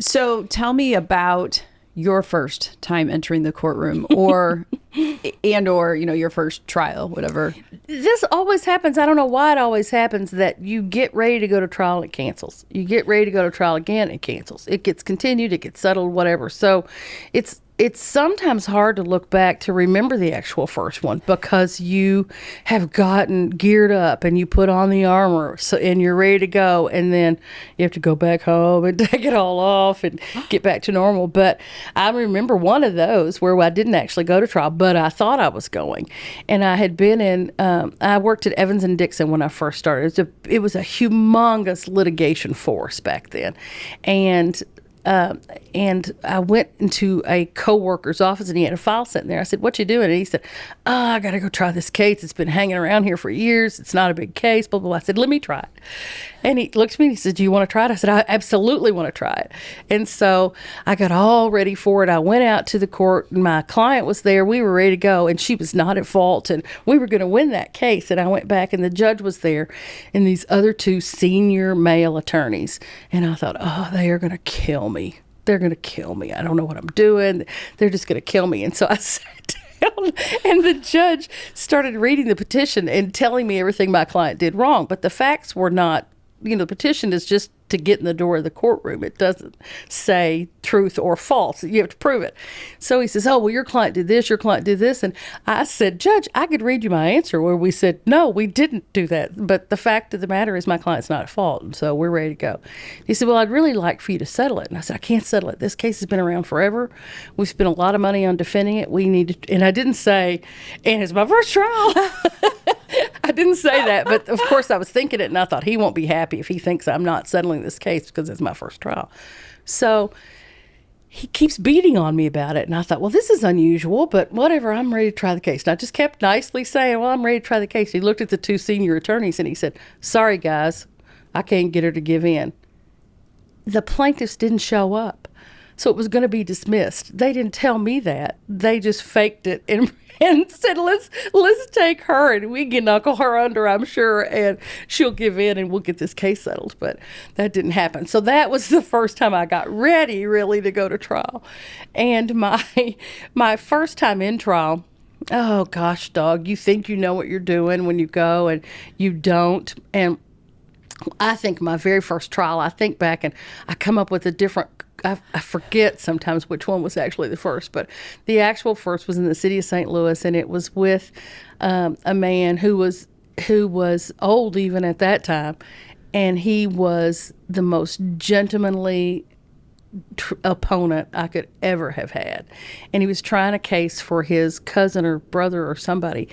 So tell me about your first time entering the courtroom or your first trial, whatever. This always happens. I don't know why it always happens that you get ready to go to trial and it cancels. You get ready to go to trial again, it cancels. It gets continued, it gets settled, whatever. So it's sometimes hard to look back to remember the actual first one because you have gotten geared up and you put on the armor and you're ready to go, and then you have to go back home and take it all off and get back to normal. But I remember one of those where I didn't actually go to trial, but I thought I was going. And I had been I worked at Evans and Dixon when I first started. It was a humongous litigation force back then. And I went into a co-worker's office and he had a file sitting there. I said, "What you doing?" And he said, "Oh, I got to go try this case. It's been hanging around here for years. It's not a big case, blah, blah, blah." I said, "Let me try it." And he looked at me and he said, "Do you want to try it?" I said, "I absolutely want to try it." And so I got all ready for it. I went out to the court and my client was there. We were ready to go and she was not at fault and we were going to win that case. And I went back and the judge was there and these other two senior male attorneys. And I thought, oh, they are going to kill me. They're going to kill me. I don't know what I'm doing. They're just going to kill me. And so I sat down and the judge started reading the petition and telling me everything my client did wrong. But the facts were not, the petition is just to get in the door of the courtroom. It doesn't say truth or false. You have to prove it. So he says, "Oh, well, your client did this, your client did this." And I said, "Judge, I could read you my answer where we said, no, we didn't do that. But the fact of the matter is my client's not at fault. And so we're ready to go." He said, "Well, I'd really like for you to settle it." And I said, "I can't settle it. This case has been around forever. We've spent a lot of money on defending it. We need to," and I didn't say, "And it's my first trial." I didn't say that, but of course I was thinking it, and I thought he won't be happy if he thinks I'm not settling this case because it's my first trial. So he keeps beating on me about it, and I thought, well, this is unusual, but whatever, I'm ready to try the case. And I just kept nicely saying, well, I'm ready to try the case. He looked at the two senior attorneys, and he said, "Sorry, guys, I can't get her to give in." The plaintiffs didn't show up, so it was going to be dismissed. They didn't tell me that. They just faked it and said, let's take her and we can knuckle her under, I'm sure, and she'll give in and we'll get this case settled. But that didn't happen. So that was the first time I got ready really to go to trial. And my first time in trial, oh gosh, dog, you think you know what you're doing when you go and you don't. And I think my very first trial, I think back and I come up with a different, I forget sometimes which one was actually the first, but the actual first was in the city of St. Louis, and it was with a man who was old even at that time, and he was the most gentlemanly opponent I could ever have had. And he was trying a case for his cousin or brother or somebody.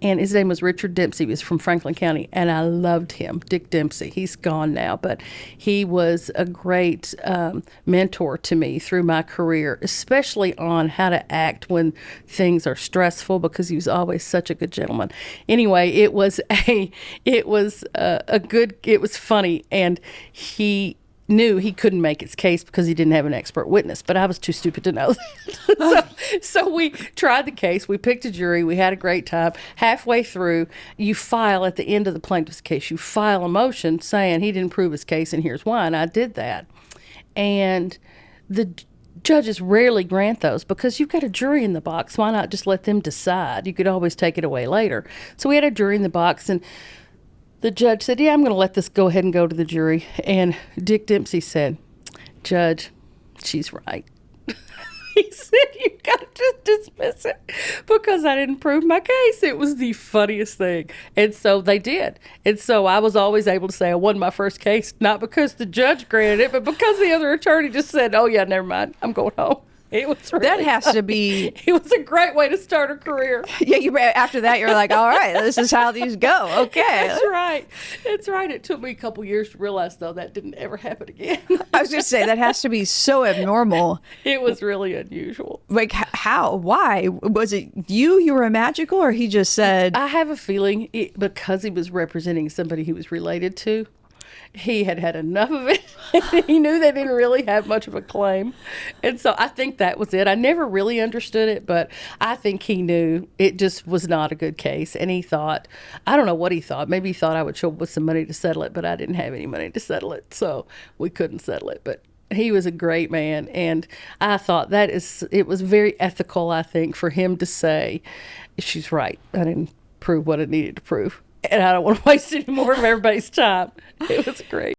And his name was Richard Dempsey. He was from Franklin County. And I loved him, Dick Dempsey. He's gone now, but he was a great mentor to me through my career, especially on how to act when things are stressful, because he was always such a good gentleman. Anyway, it was funny. And he knew he couldn't make his case because he didn't have an expert witness, but I was too stupid to know that. so we tried the case. We picked a jury. We had a great time. Halfway through, you file at the end of the plaintiff's case, you file a motion saying he didn't prove his case and here's why, and I did that. And the judges rarely grant those because you've got a jury in the box. Why not just let them decide? You could always take it away later. So we had a jury in the box, and the judge said, "Yeah, I'm going to let this go ahead and go to the jury." And Dick Dempsey said, "Judge, she's right." He said, "You got to just dismiss it because I didn't prove my case." It was the funniest thing. And so they did. And so I was always able to say I won my first case, not because the judge granted it, but because the other attorney just said, "Oh, yeah, never mind. I'm going home." It was really That has funny. to be. It was a great way to start a career. Yeah, after that, you're like, all right, this is how these go. Okay. That's right. That's right. It took me a couple years to realize, though, that didn't ever happen again. I was going to say, that has to be so abnormal. It was really unusual. Like, how? Why? Was it you were magical, or he just said... I have a feeling because he was representing somebody he was related to, he had had enough of it. He knew they didn't really have much of a claim. And so I think that was it. I never really understood it, but I think he knew it just was not a good case. And he thought, I don't know what he thought. Maybe he thought I would show up with some money to settle it, but I didn't have any money to settle it. So we couldn't settle it. But He was a great man, and I thought it was very ethical, I think, for him to say, she's right, I didn't prove what I needed to prove, and I don't want to waste any more of everybody's time. It was great.